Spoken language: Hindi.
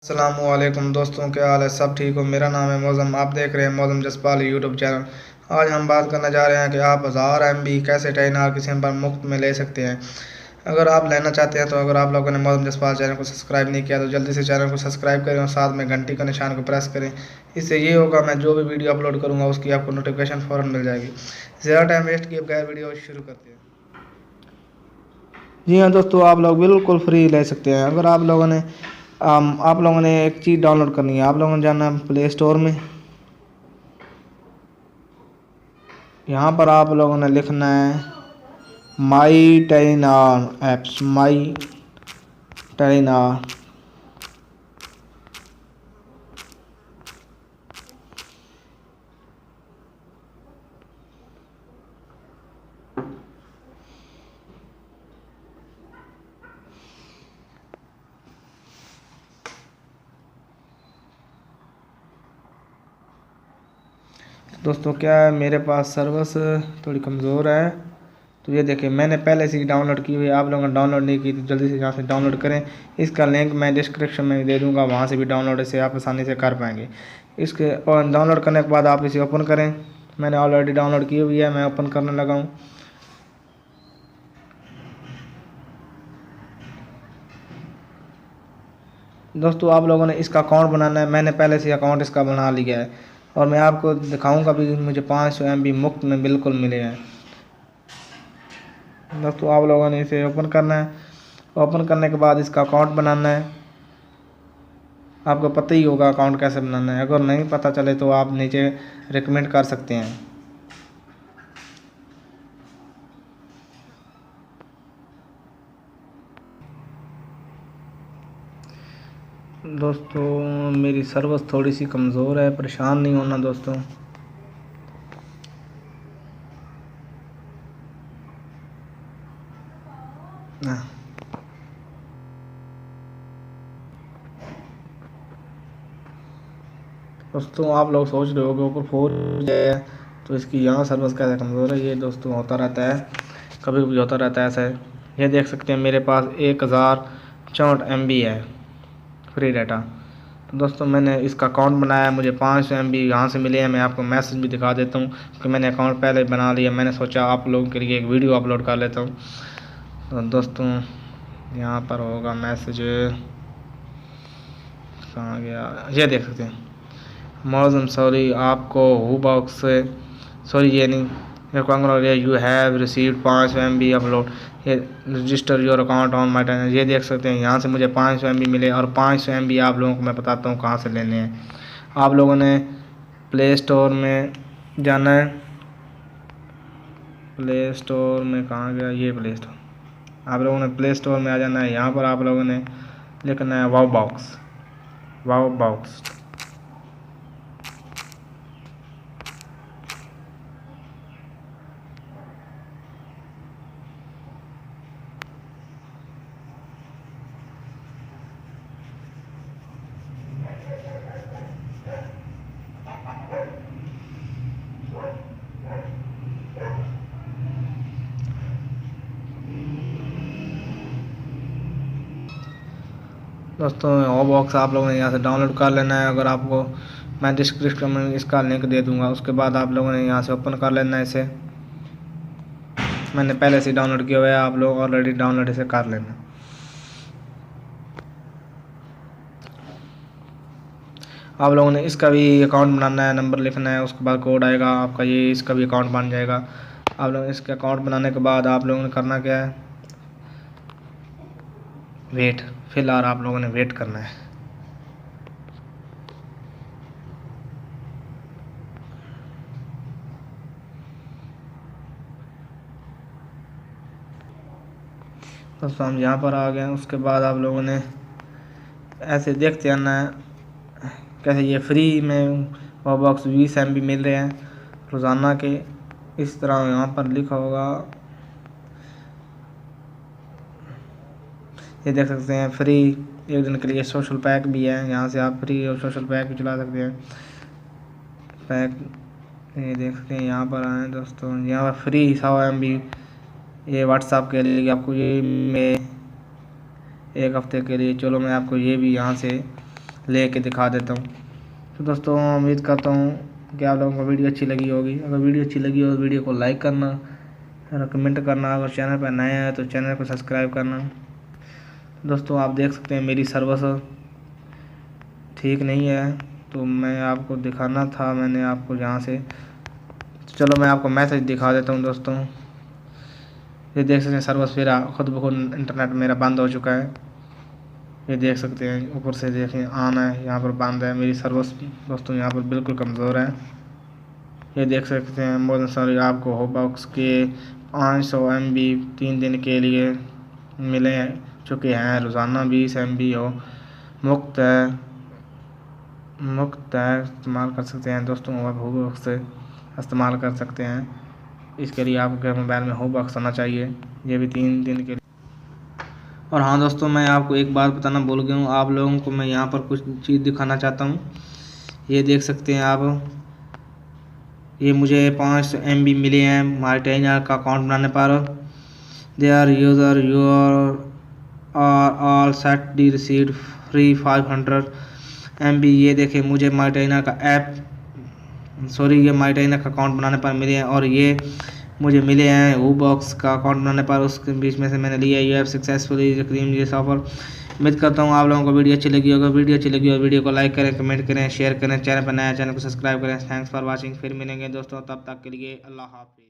अस्सलामुअलैकुम दोस्तों, क्या हाल है? सब ठीक हो? मेरा नाम है मौज़म। आप देख रहे हैं मौज़म जसपाल यूट्यूब चैनल। आज हम बात करने जा रहे हैं कि आप 1000 MB कैसे 10 hour की सिम पर मुफ्त में ले सकते हैं। अगर आप लेना चाहते हैं तो अगर आप लोगों ने मौज़म जसपाल चैनल को सब्सक्राइब नहीं किया तो जल्दी से चैनल को सब्सक्राइब करें और साथ में घंटी का निशान को प्रेस करें। इससे ये होगा मैं जो भी वीडियो अपलोड करूँगा उसकी आपको नोटिफिकेशन फ़ौरन मिल जाएगी। ज़्यादा टाइम वेस्ट किए बगैर वीडियो शुरू करते हैं। जी हाँ दोस्तों, आप लोग बिल्कुल फ्री ले सकते हैं। अगर आप लोगों ने एक चीज़ डाउनलोड करनी है। आप लोगों ने जाना है प्ले स्टोर में। यहाँ पर आप लोगों ने लिखना है माई टेलीनॉर ऐप्स, माई टेलीनॉर। दोस्तों क्या है, मेरे पास सर्विस थोड़ी कमज़ोर है तो ये देखिए मैंने पहले से ही डाउनलोड की हुई है। आप लोगों ने डाउनलोड नहीं की तो जल्दी से यहाँ से डाउनलोड करें। इसका लिंक मैं डिस्क्रिप्शन में दे दूँगा, वहाँ से भी डाउनलोड इसे आप आसानी से कर पाएंगे। इसके और डाउनलोड करने के बाद आप इसे ओपन करें। मैंने ऑलरेडी डाउनलोड की हुई है, मैं ओपन करने लगा हूँ। दोस्तों आप लोगों ने इसका अकाउंट बनाना है। मैंने पहले से अकाउंट इसका बना लिया है और मैं आपको दिखाऊंगा भी मुझे 500 MB मुफ्त में बिल्कुल मिले हैं। दोस्तों आप लोगों ने इसे ओपन करना है। ओपन करने के बाद इसका अकाउंट बनाना है। आपको पता ही होगा अकाउंट कैसे बनाना है। अगर नहीं पता चले तो आप नीचे रिकमेंड कर सकते हैं। दोस्तों मेरी सर्विस थोड़ी सी कमज़ोर है, परेशान नहीं होना दोस्तों। दोस्तों आप लोग सोच रहे हो कि ऊपर 4G है तो इसकी यहाँ सर्विस कैसे कमज़ोर है। ये दोस्तों होता रहता है, कभी कभी होता रहता है ऐसा। ये देख सकते हैं मेरे पास 1064 MB है फ्री डाटा। तो दोस्तों मैंने इसका अकाउंट बनाया, मुझे 500 MB यहाँ से मिले हैं। मैं आपको मैसेज भी दिखा देता हूँ कि मैंने अकाउंट पहले बना लिया। मैंने सोचा आप लोगों के लिए एक वीडियो अपलोड कर लेता हूँ। तो दोस्तों यहाँ पर होगा मैसेज, कहाँ गया, ये देख सकते हैं। मौज़म सॉरी आपको हुबॉक्स से सॉरी ये नहीं you have received 500 MB upload, ये register your account on my channel. ये देख सकते हैं यहाँ से मुझे 500 MB मिले और 500 MB आप लोगों को मैं बताता हूँ कहाँ से लेने हैं। आप लोगों ने प्ले स्टोर में जाना है। प्ले स्टोर में कहाँ गया ये प्ले स्टोर, आप लोगों ने प्ले स्टोर में आ जाना है। यहाँ पर आप लोगों ने लिखना है वाव बॉक्स, वाव बॉक्स। दोस्तों वो बॉक्स आप लोगों ने यहाँ से डाउनलोड कर लेना है। अगर आपको मैं डिस्क्रिप्शन में इसका लिंक दे दूँगा, उसके बाद आप लोगों ने यहाँ से ओपन कर लेना है इसे। मैंने पहले से डाउनलोड किया हुआ है, आप लोग ऑलरेडी डाउनलोड इसे कर लेना। आप लोगों ने इसका भी अकाउंट बनाना है, नंबर लिखना है, उसके बाद कोड आएगा आपका, ये इसका भी अकाउंट बन जाएगा। आप लोग इसका अकाउंट बनाने के बाद आप लोगों ने करना क्या है, वेट। फिलहाल आप लोगों ने वेट करना है। दोस्तों हम यहाँ पर आ गए हैं। उसके बाद आप लोगों ने ऐसे देखते आना है कैसे ये फ्री में वो बॉक्स 20 MB मिल रहे हैं रोज़ाना के। इस तरह यहाँ पर लिखा होगा, ये देख सकते हैं फ्री एक दिन के लिए सोशल पैक भी है। यहाँ से आप फ्री और सोशल पैक भी चला सकते हैं। पैक ये देख सकते हैं, यहाँ पर आए दोस्तों, यहाँ पर फ्री 100 MB ये व्हाट्सएप के लिए आपको ये मैं एक हफ्ते के लिए, चलो मैं आपको ये भी यहाँ से ले के दिखा देता हूँ। तो दोस्तों उम्मीद करता हूँ कि आप लोगों को वीडियो अच्छी लगी होगी। अगर वीडियो अच्छी लगी हो तो वीडियो को लाइक करना, कमेंट करना, अगर चैनल पर नए हैं तो चैनल को सब्सक्राइब करना। दोस्तों आप देख सकते हैं मेरी सर्विस ठीक नहीं है, तो मैं आपको दिखाना था, मैंने आपको यहाँ से, तो चलो मैं आपको मैसेज दिखा देता हूँ। दोस्तों ये देख सकते हैं सर्विस फिर खुद ब खुद इंटरनेट मेरा बंद हो चुका है। ये देख सकते हैं ऊपर से देखें ऑन है, यहाँ पर बंद है। मेरी सर्विस दोस्तों यहाँ पर बिल्कुल कमज़ोर है। ये देख सकते हैं मोर सॉरी आपको होबॉक्स के 500 MB 3 दिन के लिए मिले चुके हैं। रोज़ाना 20 MB हो मुफ्त है इस्तेमाल कर सकते हैं दोस्तों। और होबॉक्स से इस्तेमाल कर सकते हैं। इसके लिए आपके मोबाइल में होबॉक्स होना चाहिए, ये भी 3 दिन के लिए। और हाँ दोस्तों मैं आपको एक बात बताना भूल गया हूँ, आप लोगों को मैं यहाँ पर कुछ चीज़ दिखाना चाहता हूँ। ये देख सकते हैं आप, ये मुझे 5 MB मिले हैं मार्टिना का अकाउंट बनाने पर। They are user you are all set the received free 500 MB। ये देखें मुझे मार्टिना का ये मार्टिना का अकाउंट बनाने पर मिले हैं। और ये मुझे मिले हैं होबॉक्स का अकाउंट बनाने पर, उसके बीच में से मैंने लिया। You have successfully redeemed this offer. उम्मीद करता हूँ आप लोगों को वीडियो अच्छी लगी होगी। वीडियो अच्छी लगी हो वीडियो को लाइक करें, कमेंट करें, शेयर करें, चैनल पर नया चैनल को सब्सक्राइब करें। Thanks for watching. फिर मिलेंगे दोस्तों, तब तक के लिए अल्लाह हाफ़िज़।